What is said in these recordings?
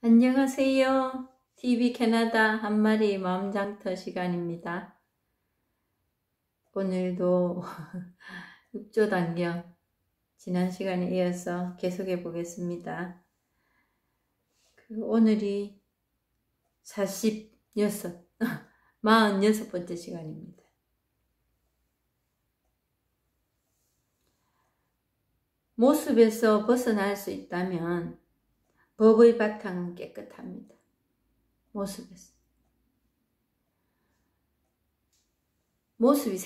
안녕하세요. TV 캐나다 한 마리 마음장터 시간입니다. 오늘도 6조 단경 지난 시간에 이어서 계속해 보겠습니다. 오늘이 46번째 시간입니다. 모습에서 벗어날 수 있다면 법의 바탕은 깨끗합니다. 모습에서. 모습이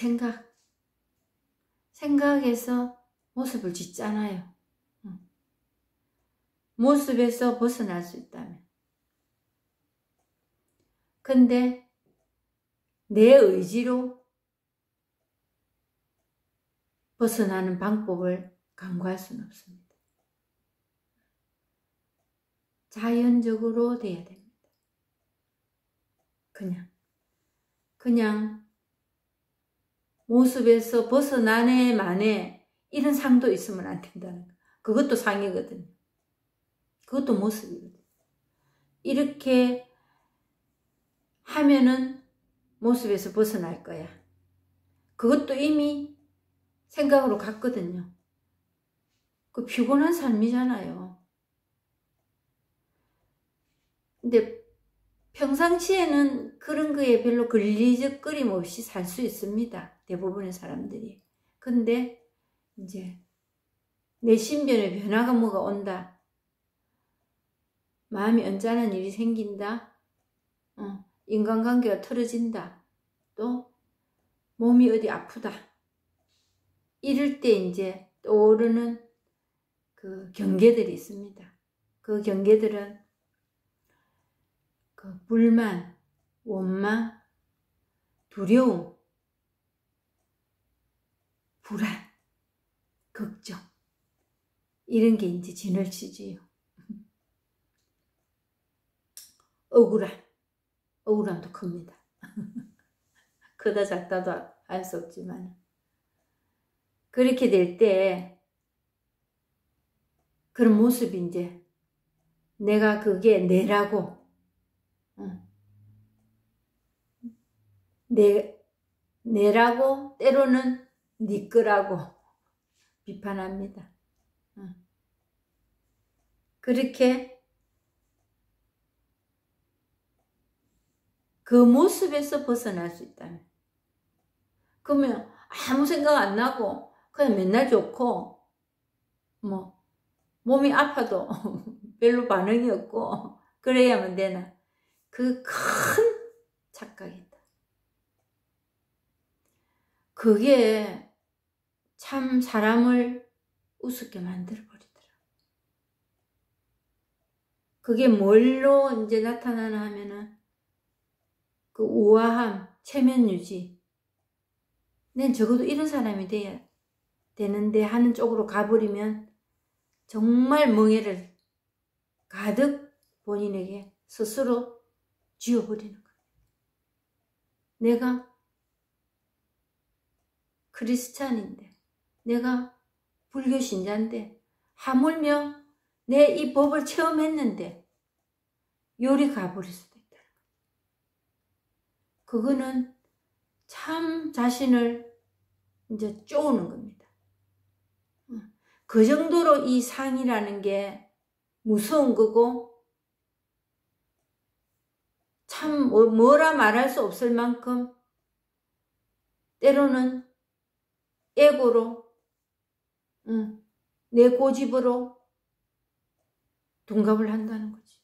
생각에서 모습을 짓잖아요. 모습에서 벗어날 수 있다면. 근데 내 의지로 벗어나는 방법을 강구할 수는 없습니다. 자연적으로 돼야 됩니다. 그냥 모습에서 벗어나네 마네 이런 상도 있으면 안 된다는 거. 그것도 상이거든요. 그것도 모습이거든요. 이렇게 하면은 모습에서 벗어날 거야. 그것도 이미 생각으로 갔거든요. 그 피곤한 삶이잖아요. 근데 평상시에는 그런 거에 별로 걸리적거림 없이 살 수 있습니다. 대부분의 사람들이. 근데 이제 내 신변에 변화가 뭐가 온다. 마음이 언짢은 일이 생긴다. 인간관계가 틀어진다. 또 몸이 어디 아프다. 이럴 때 이제 떠오르는 그 경계들이 있습니다. 그 경계들은 그 불만, 원망, 두려움, 불안, 걱정 이런 게 이제 진을 치지요. 억울함도 큽니다. 크다 작다도 알 수 없지만 그렇게 될 때 그런 모습이 이제 내가 그게 내라고 내라고 때로는 네 거라고 비판합니다. 그렇게 그 모습에서 벗어날 수 있다면 그러면 아무 생각 안 나고 그냥 맨날 좋고 뭐 몸이 아파도 별로 반응이 없고 그래야만 되나. 그 큰 착각이다. 그게 참 사람을 우습게 만들어버리더라. 그게 뭘로 이제 나타나나 하면은 그 우아함, 체면 유지. 난 적어도 이런 사람이 돼야 되는데 하는 쪽으로 가버리면 정말 멍해를 가득 본인에게 스스로 쥐어버리는 거예요. 내가 크리스찬인데, 내가 불교 신자인데, 하물며 내 이 법을 체험했는데 요리 가버릴 수도 있다. 그거는 참 자신을 이제 쪼우는 겁니다. 그 정도로 이 상이라는 게 무서운 거고 참 뭐라 말할 수 없을 만큼 때로는 에고로 내 고집으로 둔갑을 한다는 거지.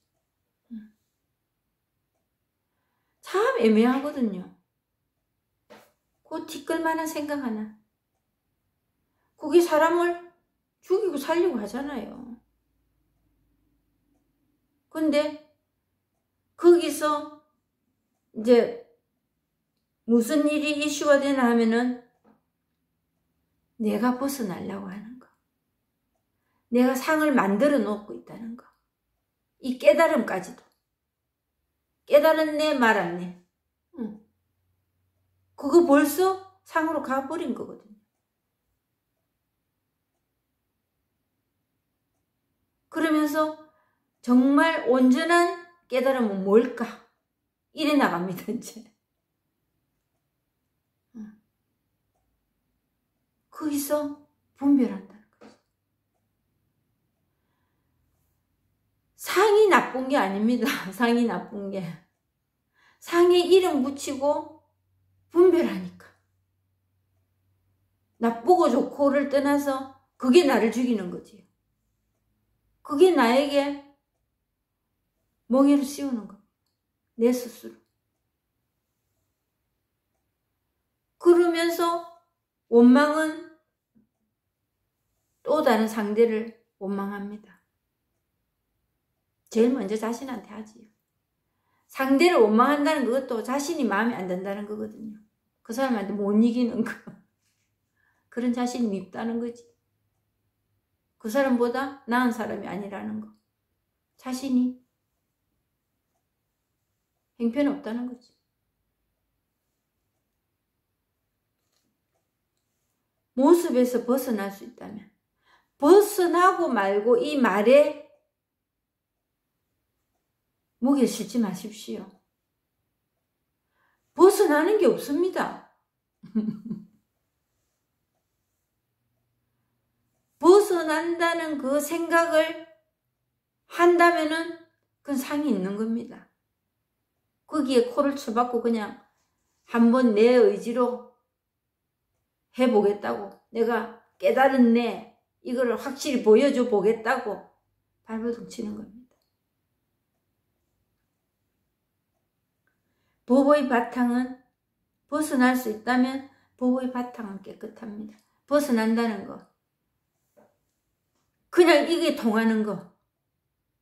참 애매하거든요. 그 티끌만한 생각 하나. 그게 사람을 죽이고 살려고 하잖아요. 근데 거기서 이제 무슨 일이 이슈가 되나 하면은 내가 벗어나려고 하는 거. 내가 상을 만들어 놓고 있다는 거. 이 깨달음까지도. 깨달았네 말았네. 그거 벌써 상으로 가버린 거거든요. 그러면서 정말 온전한 깨달음은 뭘까? 이래 나갑니다, 이제. 거기서 분별한다는 거죠. 상이 나쁜 게 아닙니다. 상이 나쁜 게. 상에 이름 붙이고 분별하니까. 나쁘고 좋고를 떠나서 그게 나를 죽이는 거지요. 그게 나에게 멍에를 씌우는 겁니다. 내 스스로. 그러면서 원망은 또 다른 상대를 원망합니다. 제일 먼저 자신한테 하지요. 상대를 원망한다는 그것도 자신이 마음에 안 든다는 거거든요. 그 사람한테 못 이기는 거. 그런 자신이 밉다는 거지. 그 사람보다 나은 사람이 아니라는 거. 자신이 형편없다는 거지. 모습에서 벗어날 수 있다면 벗어나고 말고 이 말에 무게를 실지 마십시오. 벗어나는 게 없습니다. 벗어난다는 그 생각을 한다면은 그건 상이 있는 겁니다. 거기에 코를 쳐박고 그냥 한번 내 의지로 해보겠다고, 내가 깨달았네, 이거를 확실히 보여줘 보겠다고 발버둥 치는 겁니다. 법의 바탕은, 벗어날 수 있다면 법의 바탕은 깨끗합니다. 벗어난다는 거, 그냥 이게 통하는 거,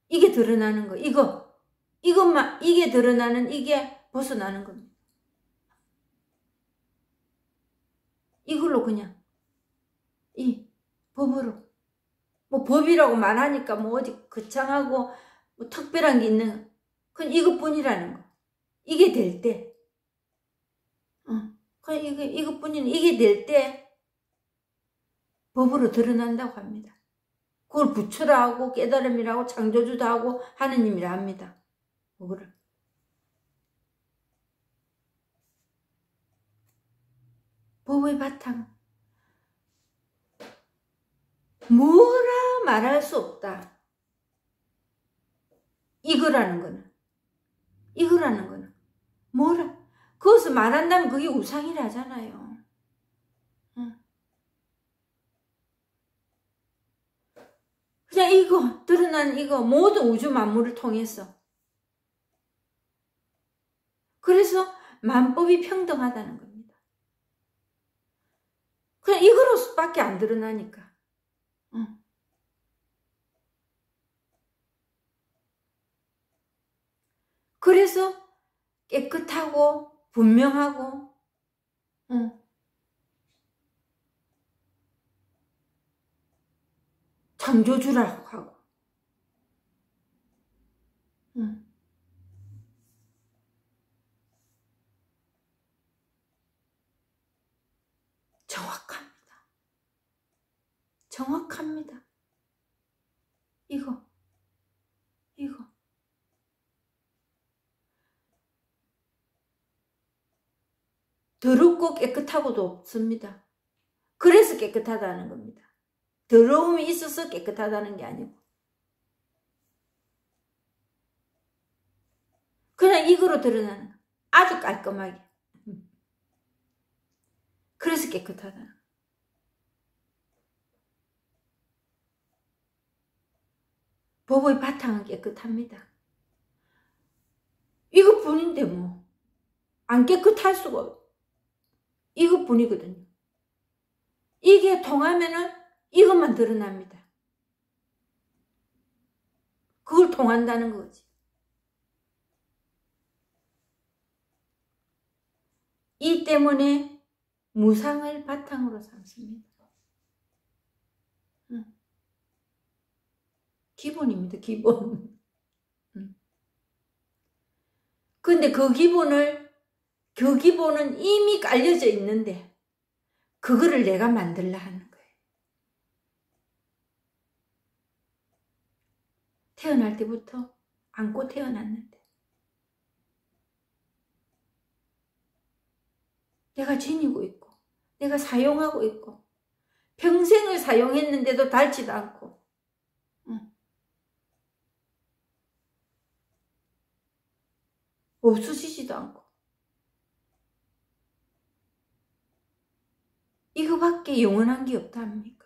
이게 드러나는 거, 이것만, 이게 드러나는, 이게 벗어나는 겁니다. 이걸로 그냥 이 법으로, 뭐 법이라고 말하니까 뭐 어디 거창하고 뭐 특별한 게 있는, 그건 이것뿐이라는 거. 이게 될 때, 그냥 이것뿐이는, 이게 될 때 법으로 드러난다고 합니다. 그걸 부처라 하고 깨달음이라고 창조주도 하고 하느님이라 합니다. 그거를. 법의 바탕. 뭐라 말할 수 없다. 이거라는 거는. 뭐라. 그것을 말한다면 그게 우상이라잖아요. 그냥 이거, 드러난 이거, 모든 우주 만물을 통해서. 그래서 만법이 평등하다는 겁니다. 그냥 이거로밖에 안 드러나니까. 그래서 깨끗하고 분명하고 창조주라고 하고 정확합니다. 이거 더럽고 깨끗하고도 없습니다. 그래서 깨끗하다는 겁니다. 더러움이 있어서 깨끗하다는 게 아니고 그냥 이거로 드러나는 거. 아주 깔끔하게. 그래서 깨끗하다. 법의 바탕은 깨끗합니다. 이것뿐인데 뭐 안 깨끗할 수가 없고 이것뿐이거든요. 이게 통하면은 이것만 드러납니다. 그걸 통한다는 거지. 이 때문에 무상을 바탕으로 삼습니다. 기본입니다. 기본. 근데 그 기본은 이미 깔려져 있는데 그거를 내가 만들라 하는 거예요. 태어날 때부터 안고 태어났는데 내가 지니고 있고 내가 사용하고 있고 평생을 사용했는데도 닳지도 않고 없어지지도 않고 이거밖에 영원한 게 없다 합니까?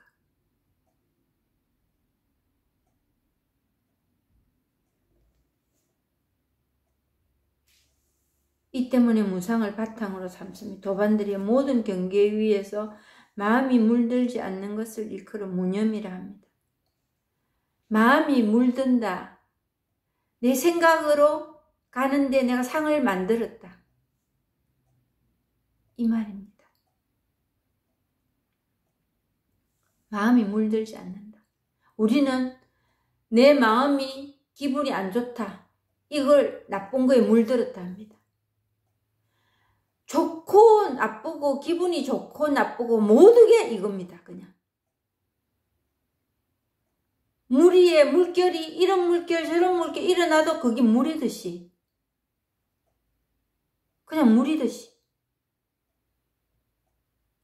이 때문에 무상을 바탕으로 삼습니다. 도반들이 모든 경계 위에서 마음이 물들지 않는 것을 일컬어 무념이라 합니다. 마음이 물든다. 내 생각으로 가는데 내가 상을 만들었다. 이 말입니다. 마음이 물들지 않는다. 우리는 내 마음이 기분이 안 좋다. 이걸 나쁜 거에 물들었다 합니다. 좋고 나쁘고 기분이 좋고 나쁘고 모든 게 이겁니다. 그냥 물 위에 물결이 이런 물결 저런 물결 일어나도 그게 물이듯이 그냥 물이듯이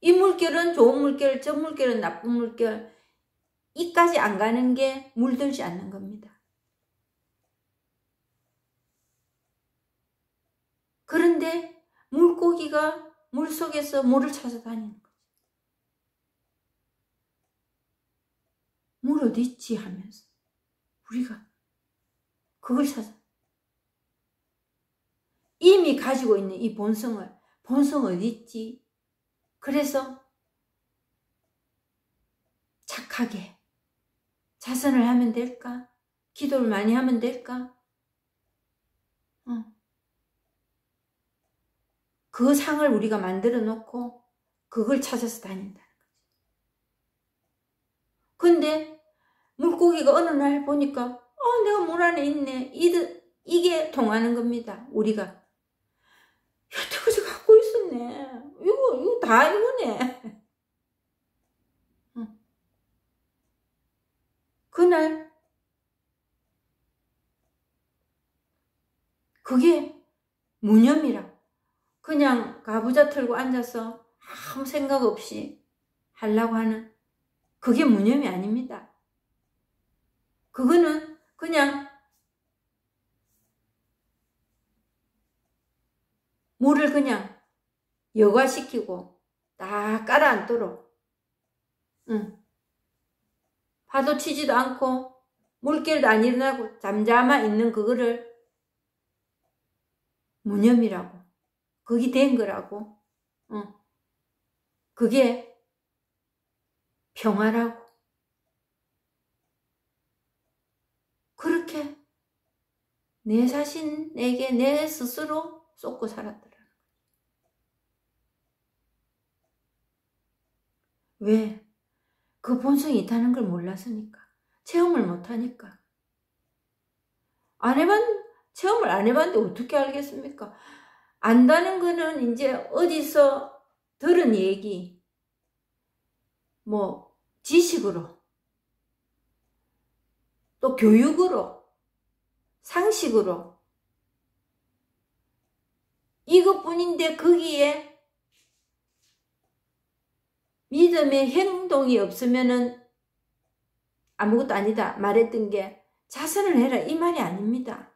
이 물결은 좋은 물결 저 물결은 나쁜 물결 이까지 안 가는 게 물들지 않는 겁니다. 그런데 물고기가 물속에서 물을 찾아다니는 거죠. 물 어디 있지 하면서 우리가 그걸 찾아 이미 가지고 있는 이 본성 어디 있지? 그래서 착하게 자선을 하면 될까? 기도를 많이 하면 될까? 그 상을 우리가 만들어 놓고 그걸 찾아서 다닌다는 거지. 근데 물고기가 어느 날 보니까 내가 물 안에 있네. 이게 통하는 겁니다. 우리가 여태까지 갖고 있었네. 이거 다 이거네. 그날 그게 무념이라. 그냥 가부좌 틀고 앉아서 아무 생각 없이 하려고 하는 그게 무념이 아닙니다. 그거는 그냥 물을 그냥 여과시키고 딱 깔아앉도록 파도 치지도 않고 물결도 안 일어나고 잠잠아 있는 그거를 무념이라고 그게 된 거라고 그게 평화라고 그렇게 내 자신에게 내 스스로 쏟고 살았더라. 왜? 그 본성이 있다는 걸 몰랐으니까. 체험을 못하니까. 체험을 안 해봤는데 어떻게 알겠습니까? 안다는 거는 이제 어디서 들은 얘기, 지식으로, 또 교육으로, 상식으로, 이것뿐인데 거기에 믿음의 행동이 없으면은 아무것도 아니다 말했던 게 자선을 해라 이 말이 아닙니다.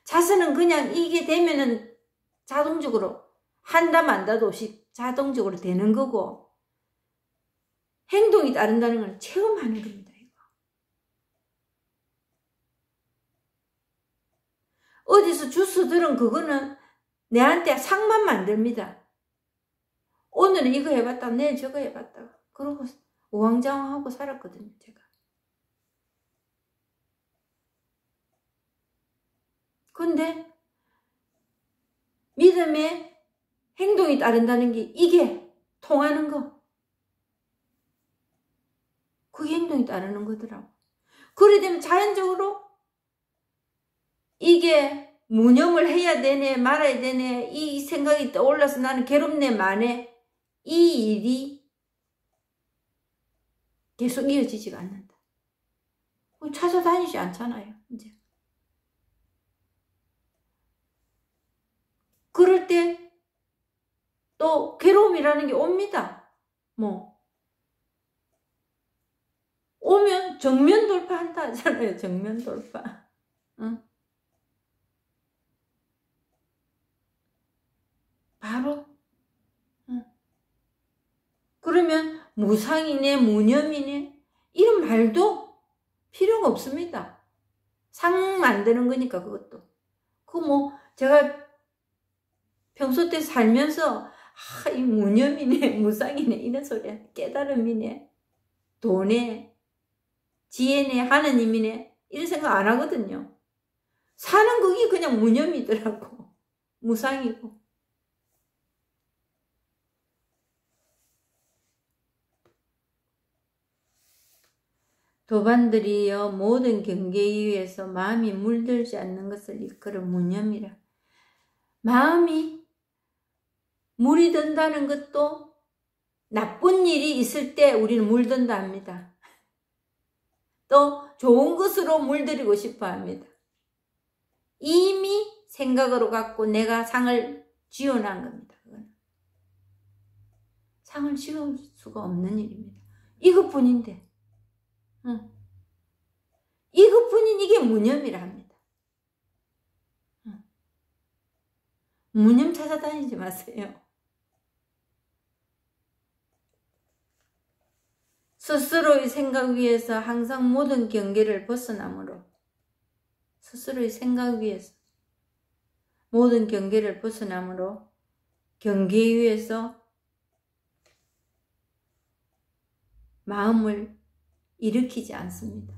자선은 그냥 이게 되면은 자동적으로 한다 만다도 없이 자동적으로 되는 거고 행동이 따른다는 건 체험하는 겁니다. 이거. 어디서 주스 들은 그거는 내한테 상만 만듭니다. 오늘은 이거 해봤다 내일 저거 해봤다 그러고 우왕좌왕하고 살았거든요. 제가. 근데 믿음의 행동이 따른다는 게 이게 통하는 거 그게 행동이 따르는 거더라고. 그래 되면 자연적으로 이게 무념을 해야 되네 말아야 되네 이 생각이 떠올라서 나는 괴롭네 마네 이 일이 계속 이어지지가 않는다. 찾아다니지 않잖아요, 이제. 그럴 때 또 괴로움이라는 게 옵니다. 뭐 오면 정면 돌파한다 하잖아요. 정면 돌파. 응? 바로. 응. 그러면 무상이네 무념이네 이런 말도 필요가 없습니다. 상 만드는 거니까 그것도. 그 뭐 제가 평소 때 살면서 이 무념이네 무상이네 이런 소리야. 깨달음이네 도네 지혜네 하느님이네 이런 생각 안 하거든요. 사는 그게 그냥 무념이더라고. 무상이고. 도반들이여 모든 경계 이유에서 마음이 물들지 않는 것을 일컬은 무념이라. 마음이 물이 든다는 것도 나쁜 일이 있을 때 우리는 물든다 합니다. 또 좋은 것으로 물들이고 싶어 합니다. 이미 생각으로 갖고 내가 상을 지어놓은 겁니다. 상을 지을 수가 없는 일입니다. 이것뿐인데. 이것뿐인 이게 무념이라 합니다. 무념 찾아다니지 마세요. 스스로의 생각 위에서 항상 모든 경계를 벗어나므로 스스로의 생각 위에서 모든 경계를 벗어나므로 경계 위에서 마음을 일으키지 않습니다.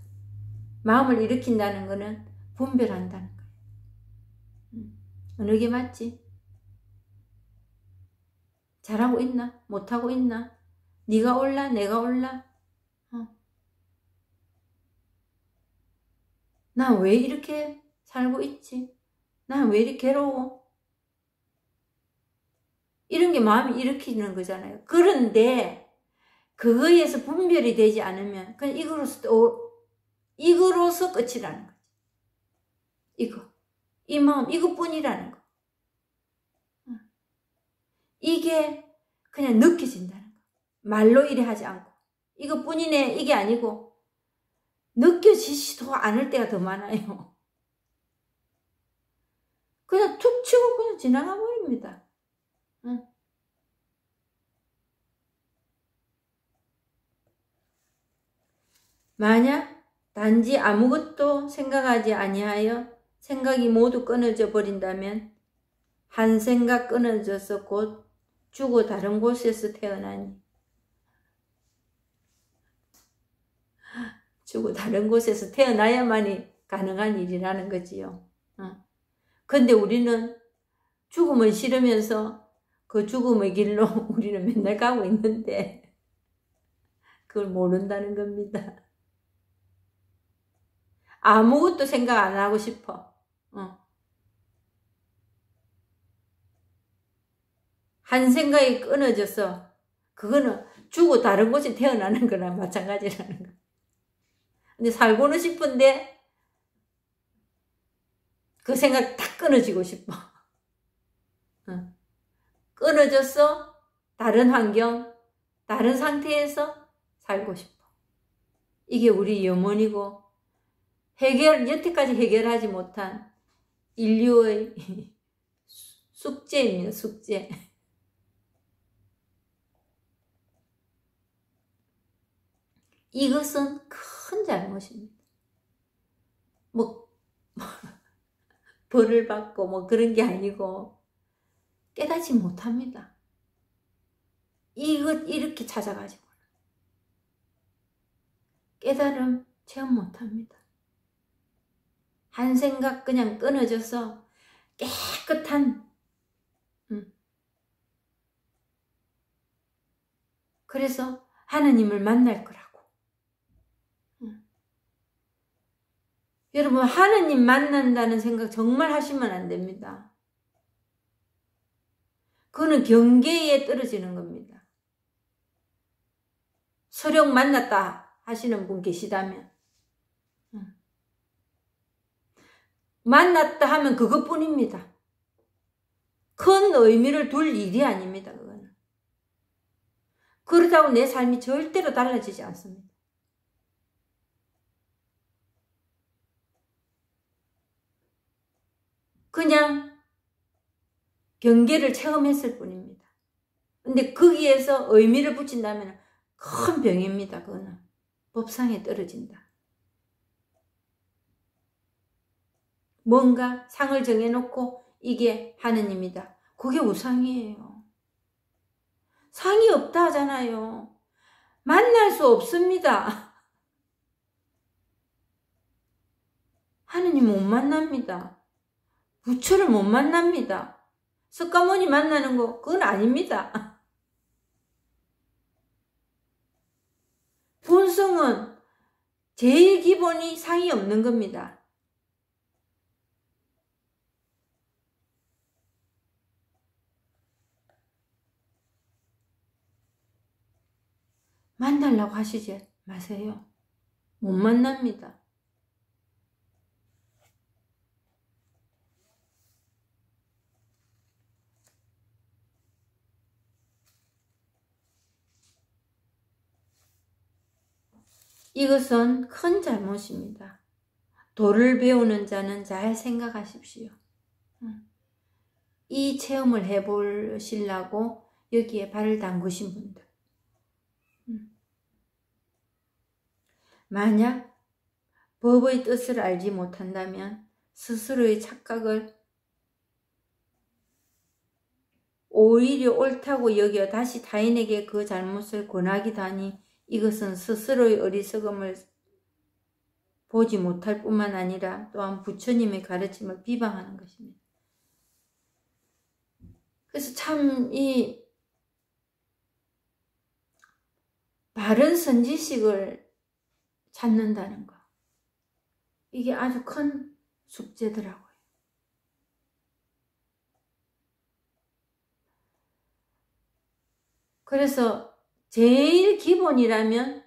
마음을 일으킨다는 것은 분별한다는 거예요. 어느 게 맞지? 잘하고 있나? 못하고 있나? 네가 옳나? 내가 옳나? 난 왜 이렇게 살고 있지? 난 왜 이렇게 괴로워? 이런 게 마음이 일으키는 거잖아요. 그런데 그거에서 분별이 되지 않으면 그냥 이거로서 끝이라는 거지. 이 마음 이것뿐이라는 거. 이게 그냥 느껴진다는 거. 말로 이래 하지 않고 이것뿐이네 이게 아니고 느껴지지도 않을 때가 더 많아요. 그냥 툭 치고 그냥 지나가 버립니다. 만약 단지 아무것도 생각하지 아니하여 생각이 모두 끊어져 버린다면 한 생각 끊어져서 곧 죽어 다른 곳에서 태어나니 죽어 다른 곳에서 태어나야만이 가능한 일이라는 거지요. 근데 우리는 죽음을 싫으면서 그 죽음의 길로 우리는 맨날 가고 있는데 그걸 모른다는 겁니다. 아무것도 생각 안 하고 싶어. 한 생각이 끊어져서 그거는 죽어 다른 곳에 태어나는 거랑 마찬가지라는 거. 근데 살고는 싶은데 그 생각 딱 끊어지고 싶어. 끊어져서 다른 환경, 다른 상태에서 살고 싶어. 이게 우리 염원이고 여태까지 해결하지 못한 인류의 숙제입니다. 숙제. 이것은 큰 잘못입니다. 뭐 벌을 받고 뭐 그런 게 아니고 깨닫지 못합니다. 이렇게 찾아가지고 깨달음 체험 못합니다. 한 생각 그냥 끊어져서 깨끗한 그래서 하느님을 만날 거라고. 여러분 하느님 만난다는 생각 정말 하시면 안 됩니다. 그거는 경계에 떨어지는 겁니다. 설령 만났다 하시는 분 계시다면 만났다 하면 그것뿐입니다. 큰 의미를 둘 일이 아닙니다. 그거는. 그렇다고 내 삶이 절대로 달라지지 않습니다. 그냥 경계를 체험했을 뿐입니다. 근데 거기에서 의미를 붙인다면 큰 병입니다. 그거는 법상에 떨어진다. 뭔가 상을 정해놓고 이게 하느님이다. 그게 우상이에요. 상이 없다 하잖아요. 만날 수 없습니다. 하느님 못 만납니다. 부처를 못 만납니다. 석가모니 만나는 거 그건 아닙니다. 본성은 제일 기본이 상이 없는 겁니다. 만나려고 하시지 마세요. 못 만납니다. 이것은 큰 잘못입니다. 도를 배우는 자는 잘 생각하십시오. 이 체험을 해보시려고 여기에 발을 담그신 분들. 만약 법의 뜻을 알지 못한다면 스스로의 착각을 오히려 옳다고 여겨 다시 타인에게 그 잘못을 권하기도 하니 이것은 스스로의 어리석음을 보지 못할 뿐만 아니라 또한 부처님의 가르침을 비방하는 것입니다. 그래서 참 이 바른 선지식을 찾는다는 거, 이게 아주 큰 숙제더라고요. 그래서 제일 기본이라면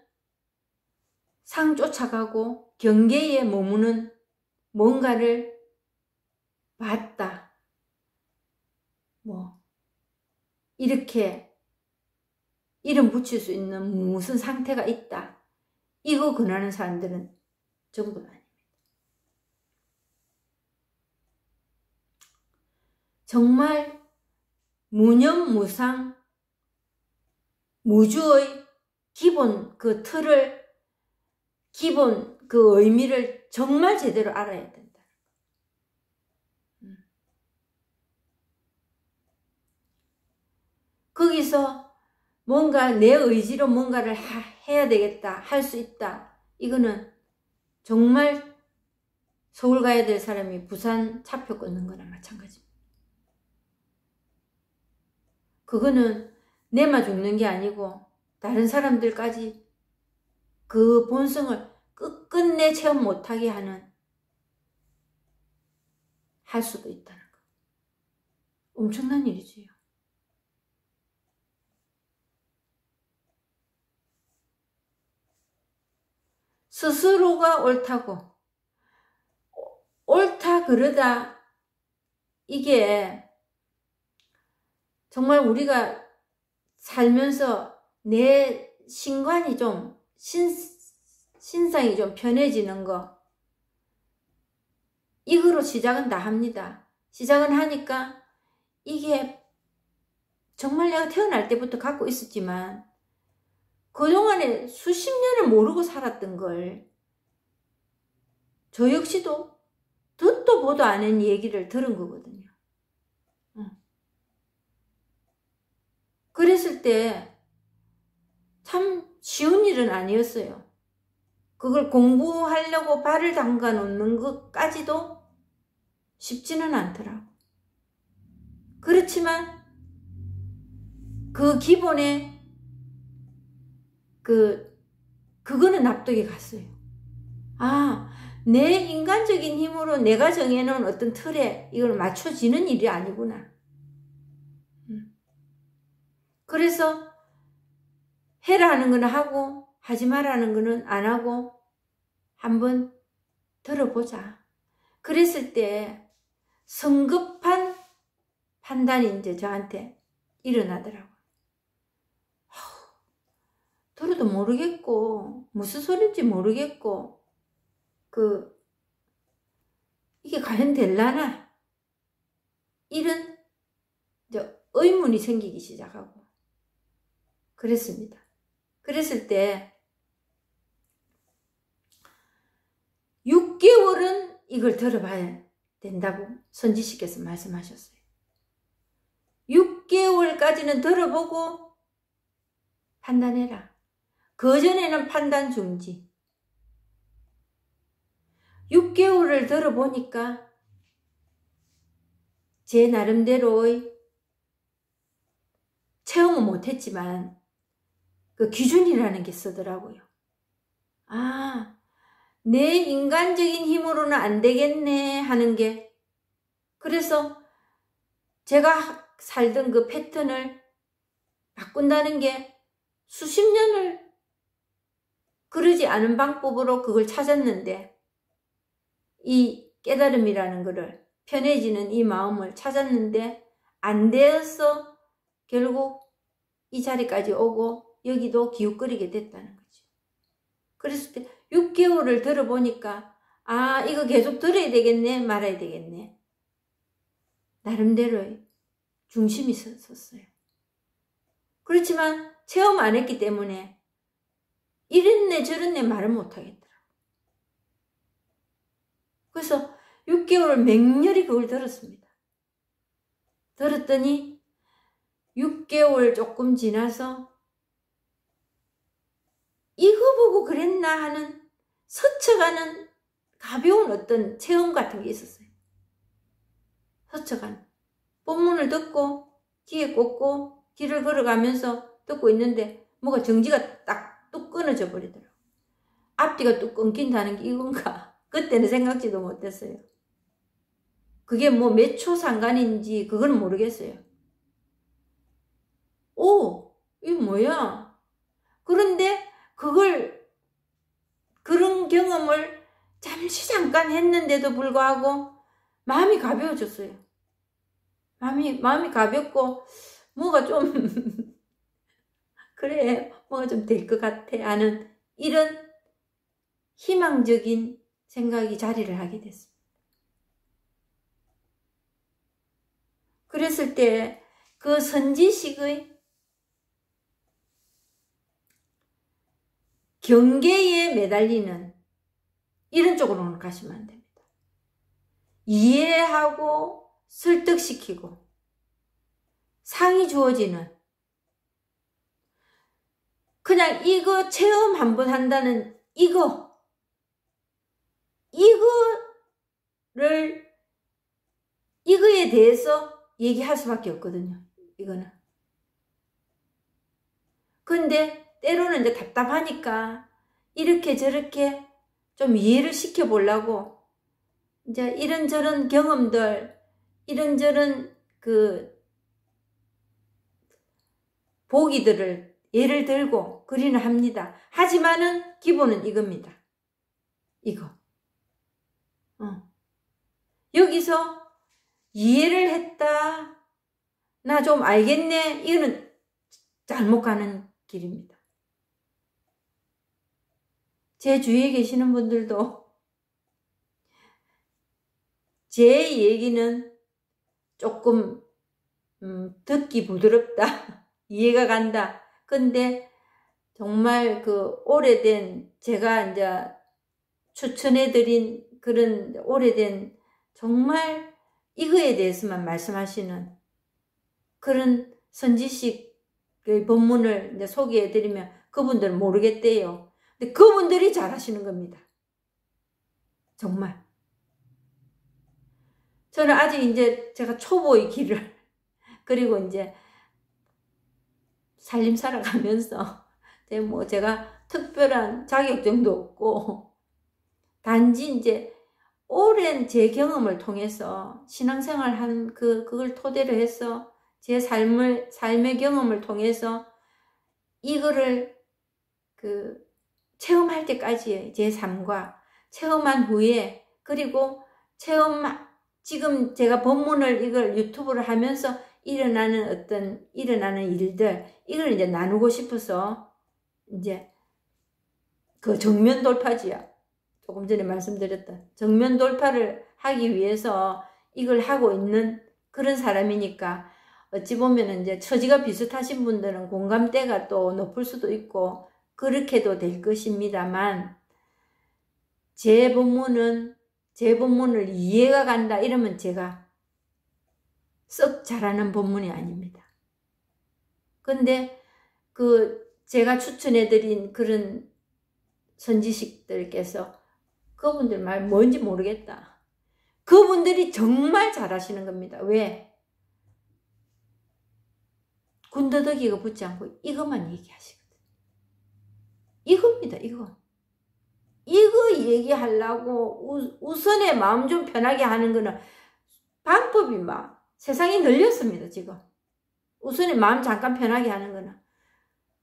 상 쫓아가고 경계에 머무는 뭔가를 봤다. 이렇게 이름 붙일 수 있는 무슨 상태가 있다. 이거 권하는 사람들은 전부 아닙니다. 정말 무념무상 무주의 기본 그 틀을, 기본 그 의미를 정말 제대로 알아야 된다. 거기서 뭔가 내 의지로 뭔가를 해야 되겠다, 할 수 있다. 이거는 정말 서울 가야 될 사람이 부산 차표 끊는 거나 마찬가지입니다. 그거는 내만 죽는 게 아니고 다른 사람들까지 그 본성을 끝끝내 체험 못하게 할 수도 있다는 거. 엄청난 일이지요. 스스로가 옳다고, 옳다 그러다, 이게 정말 우리가 살면서 내 신관이 좀 신상이 좀 편해지는 거, 이거로 시작은 다 합니다. 시작은 하니까 이게 정말 내가 태어날 때부터 갖고 있었지만 그동안에 수십 년을 모르고 살았던 걸 저 역시도 듣도 보도 않은 얘기를 들은 거거든요. 그랬을 때 참 쉬운 일은 아니었어요. 그걸 공부하려고 발을 담가 놓는 것까지도 쉽지는 않더라고. 그렇지만 그 기본에 그거는 납득이 갔어요. 내 인간적인 힘으로 내가 정해놓은 어떤 틀에 이걸 맞춰지는 일이 아니구나. 그래서 해라는 거는 하고 하지 말라는 거는 안 하고 한번 들어보자. 그랬을 때 성급한 판단이 이제 저한테 일어나더라고요. 들어도 모르겠고 무슨 소리인지 모르겠고 이게 과연 될라나 이런 의문이 생기기 시작하고 그랬습니다. 그랬을 때 6개월은 이걸 들어봐야 된다고 선지씨께서 말씀하셨어요. 6개월까지는 들어보고 판단해라. 그전에는 판단 중지. 6개월을 들어보니까 제 나름대로의 체험은 못했지만 그 기준이라는 게 쓰더라고요. 아, 내 인간적인 힘으로는 안 되겠네 하는 게, 그래서 제가 살던 그 패턴을 바꾼다는 게 수십 년을 그러지 않은 방법으로 그걸 찾았는데, 이 깨달음이라는 거를, 편해지는 이 마음을 찾았는데 안 되어서 결국 이 자리까지 오고 여기도 기웃거리게 됐다는 거죠. 그랬을 때 6개월을 들어보니까 아, 이거 계속 들어야 되겠네, 말아야 되겠네. 나름대로의 중심이 섰어요. 그렇지만 체험 안 했기 때문에 이랬네 저랬네 말을 못하겠더라고요. 그래서 6개월 맹렬히 그걸 들었습니다. 들었더니 6개월 조금 지나서 이거 보고 그랬나 하는 스쳐가는 가벼운 어떤 체험 같은 게 있었어요. 스쳐가는. 본문을 듣고 귀에 꽂고 길을 걸어가면서 듣고 있는데 뭐가 정지가 딱 뚝 끊어져 버리더라고요. 앞뒤가 뚝 끊긴다는 게 이건가? 그때는 생각지도 못했어요. 그게 뭐 몇 초 상관인지 그건 모르겠어요. 오, 이게 뭐야? 그런데 그런 경험을 잠깐 했는데도 불구하고 마음이 가벼워졌어요. 마음이 가볍고 뭐가 좀 그래, 뭐가 좀 될 것 같아 하는 이런 희망적인 생각이 자리를 하게 됐습니다. 그랬을 때 그 선지식의 경계에 매달리는 이런 쪽으로는 가시면 안 됩니다. 이해하고 설득시키고 상이 주어지는, 그냥 이거 체험 한번 한다는 이거에 대해서 얘기할 수밖에 없거든요. 이거는. 근데 때로는 이제 답답하니까 이렇게 저렇게 좀 이해를 시켜보려고 이제 이런저런 경험들, 이런저런 보기들을 예를 들고 그리는 합니다. 하지만은 기본은 이겁니다. 이거. 여기서 이해를 했다, 나 좀 알겠네, 이거는 잘못 가는 길입니다. 제 주위에 계시는 분들도 제 얘기는 조금 듣기 부드럽다, 이해가 간다. 근데 정말 오래된, 제가 이제 추천해드린 그런 오래된 정말 이거에 대해서만 말씀하시는 그런 선지식의 본문을 이제 소개해드리면 그분들은 모르겠대요. 근데 그분들이 잘하시는 겁니다. 정말. 저는 아직 이제 제가 초보의 길을, 그리고 이제 살림 살아가면서 제가 특별한 자격증도 없고, 단지 이제 오랜 제 경험을 통해서 신앙생활 한 그걸 토대로 해서 제 삶의 경험을 통해서 이거를 체험할 때까지의 제 삶과 체험한 후에, 그리고 지금 제가 본문을 이걸 유튜브를 하면서 일어나는 일들, 이걸 이제 나누고 싶어서 이제 그 정면 돌파지요. 조금 전에 말씀드렸던 정면 돌파를 하기 위해서 이걸 하고 있는 그런 사람이니까 어찌 보면 이제 처지가 비슷하신 분들은 공감대가 또 높을 수도 있고 그렇게도 될 것입니다만 제 본문을 이해가 간다 이러면 제가 썩 잘하는 본문이 아닙니다. 근데 제가 추천해드린 그런 선지식들께서 그분들 말 뭔지 모르겠다. 그분들이 정말 잘하시는 겁니다. 왜? 군더더기가 붙지 않고 이것만 얘기하시거든. 이겁니다. 이거 얘기하려고 우선에 마음 좀 편하게 하는 거는 방법이 막 세상이 늘렸습니다. 지금 우선에 마음 잠깐 편하게 하는 거는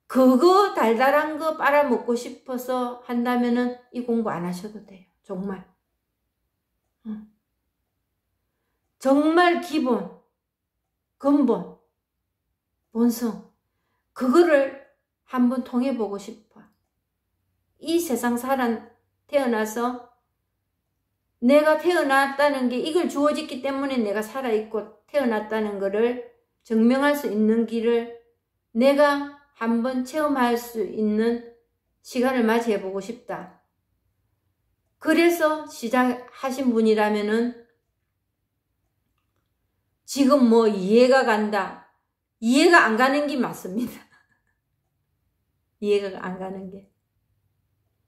그거 달달한 거 빨아먹고 싶어서 한다면은 이 공부 안 하셔도 돼요. 정말 정말 기본, 근본, 본성 그거를 한번 통해보고 싶어. 이 세상 태어나서 내가 태어났다는 게 이걸 주어졌기 때문에 내가 살아있고 태어났다는 거를 증명할 수 있는 길을 내가 한번 체험할 수 있는 시간을 맞이해보고 싶다. 그래서 시작하신 분이라면은 지금 뭐 이해가 간다. 이해가 안 가는 게 맞습니다. 이해가 안 가는 게.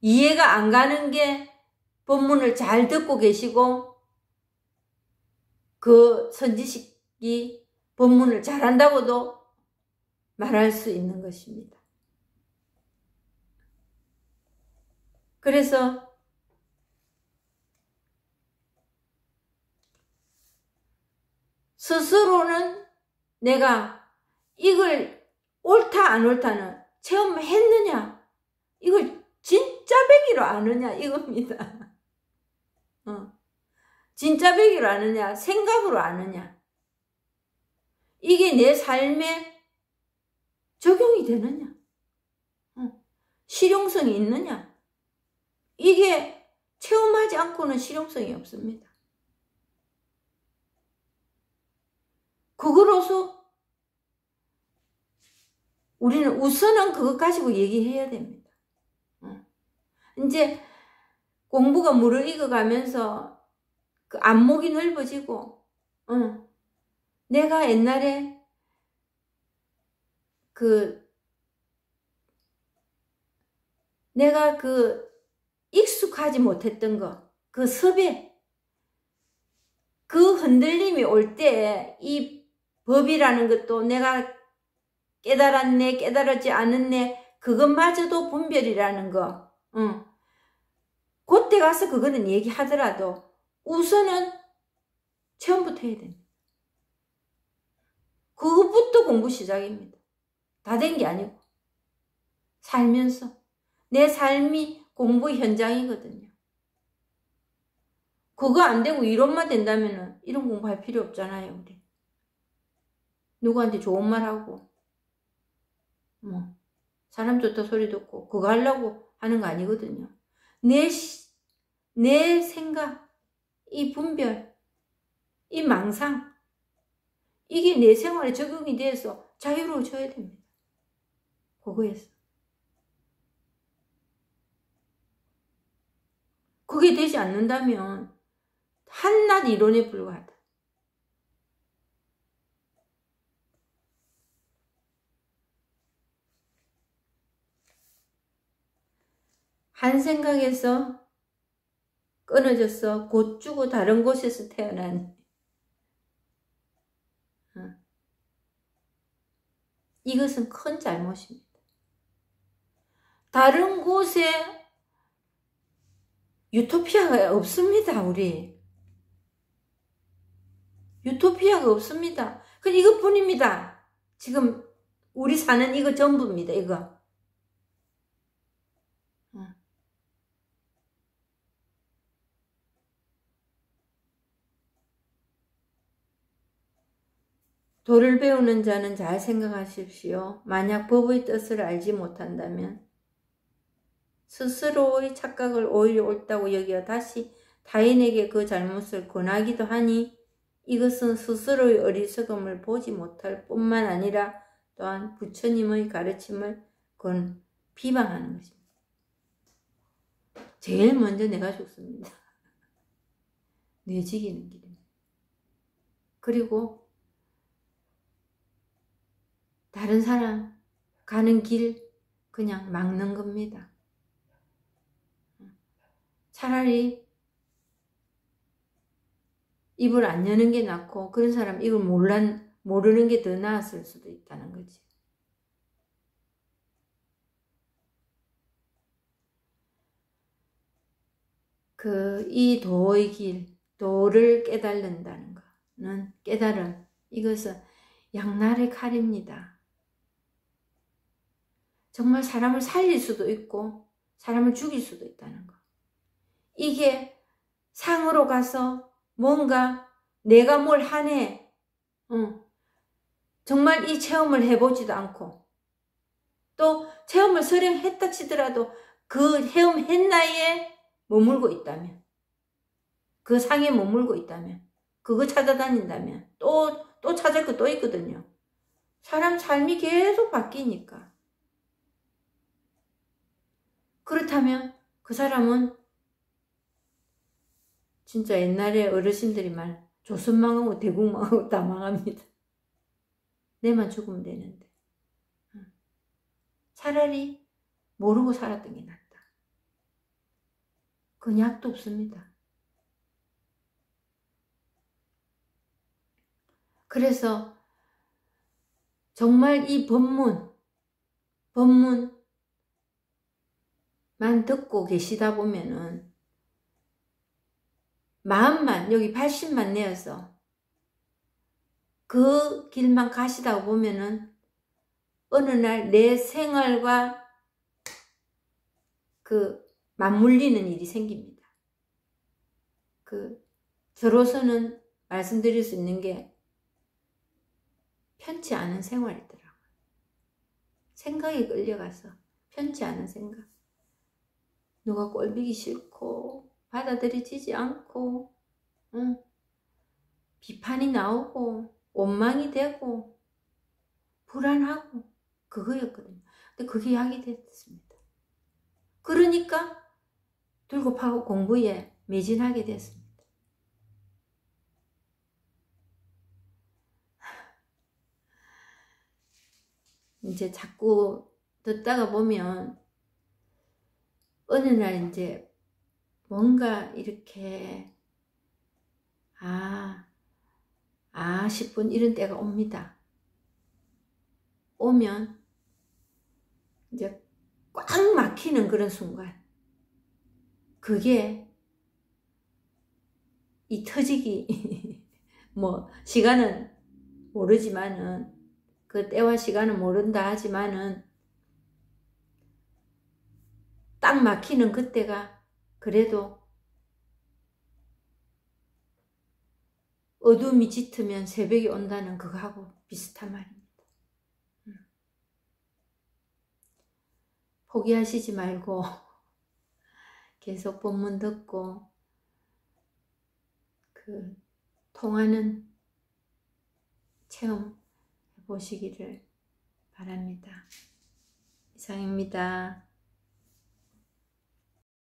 이해가 안 가는 게 본문을 잘 듣고 계시고 그 선지식이 본문을 잘한다고도 말할 수 있는 것입니다. 그래서 스스로는 내가 이걸 옳다 안 옳다는 체험했느냐 이걸 진짜 배기로 아느냐 이겁니다. 진짜 배기로 아느냐 생각으로 아느냐 이게 내 삶에 적용이 되느냐 실용성이 있느냐 이게 체험하지 않고는 실용성이 없습니다. 그거로서 우리는 우선은 그것 가지고 얘기해야 됩니다. 이제 공부가 무르익어가면서 그 안목이 넓어지고 내가 옛날에 내가 익숙하지 못했던 거, 그 섭외, 그 흔들림이 올 때 이 법이라는 것도 내가 깨달았네, 깨달았지 않았네, 그것마저도 분별이라는 거. 그때 가서 그거는 얘기하더라도 우선은 처음부터 해야 됩니다. 그것부터 공부 시작입니다. 다 된 게 아니고 살면서 내 삶이 공부 현장이거든요. 그거 안 되고 이론만 된다면 이런 공부할 필요 없잖아요. 우리 누구한테 좋은 말 하고 사람 좋다 소리 듣고 그거 하려고 하는 거 아니거든요. 내 생각, 이 분별, 이 망상 이게 내 생활에 적용이 돼서 자유로워져야 됩니다. 그거에서. 그게 되지 않는다면 한낱 이론에 불과하다. 한 생각에서 끊어져서 곧 죽고 다른 곳에서 태어난 이것은 큰 잘못입니다. 다른 곳에 유토피아가 없습니다. 우리 유토피아가 없습니다. 그 이것뿐입니다. 지금 우리 사는 이거 전부입니다. 이거 도를 배우는 자는 잘 생각하십시오. 만약 법의 뜻을 알지 못한다면 스스로의 착각을 오히려 옳다고 여겨 다시 타인에게 그 잘못을 권하기도 하니 이것은 스스로의 어리석음을 보지 못할 뿐만 아니라 또한 부처님의 가르침을 비방하는 것입니다. 제일 먼저 내가 죽습니다. 뇌 지기는 길입니다. 그리고 다른 사람 가는 길 그냥 막는 겁니다. 차라리 입을 안 여는 게 낫고 그런 사람 이걸 모르는 게 더 나았을 수도 있다는 거지. 이 도의 길, 도를 깨달는다는 거는 깨달음, 이것은 양날의 칼입니다. 정말 사람을 살릴 수도 있고 사람을 죽일 수도 있다는 거. 이게 상으로 가서 뭔가 내가 뭘 하네, 정말 이 체험을 해보지도 않고 또 체험을 설령 했다 치더라도 그 체험했나에 머물고 있다면, 그 상에 머물고 있다면, 그거 찾아다닌다면 또 찾을 거 또 있거든요. 사람 삶이 계속 바뀌니까. 그렇다면 그 사람은 진짜 옛날에 어르신들이 말 조선 망하고 대국 망하고 다 망합니다. 내만 죽으면 되는데. 차라리 모르고 살았던 게 낫다. 그 약도 없습니다. 그래서 정말 이 법문만 듣고 계시다 보면은 마음만 여기 80만 내어서 그 길만 가시다 보면은 어느 날 내 생활과 맞물리는 일이 생깁니다. 저로서는 말씀드릴 수 있는 게 편치 않은 생활이더라고요. 생각에 끌려가서 편치 않은 생각. 누가 꼴보기 싫고 받아들여지지 않고 비판이 나오고 원망이 되고 불안하고 그거였거든요. 근데 그게 약이 됐습니다. 그러니까 들고 파고 공부에 매진하게 됐습니다. 이제 자꾸 듣다가 보면 어느 날 이제 뭔가 이렇게 싶은 이런 때가 옵니다. 오면 이제 꽉 막히는 그런 순간, 그게 이 터지기 시간은 모르지만은, 그 때와 시간은 모른다 하지만은 딱 막히는 그때가 그래도 어둠이 짙으면 새벽이 온다는 그거하고 비슷한 말입니다. 포기하시지 말고 계속 법문 듣고 통하는 체험 해보시기를 바랍니다. 이상입니다.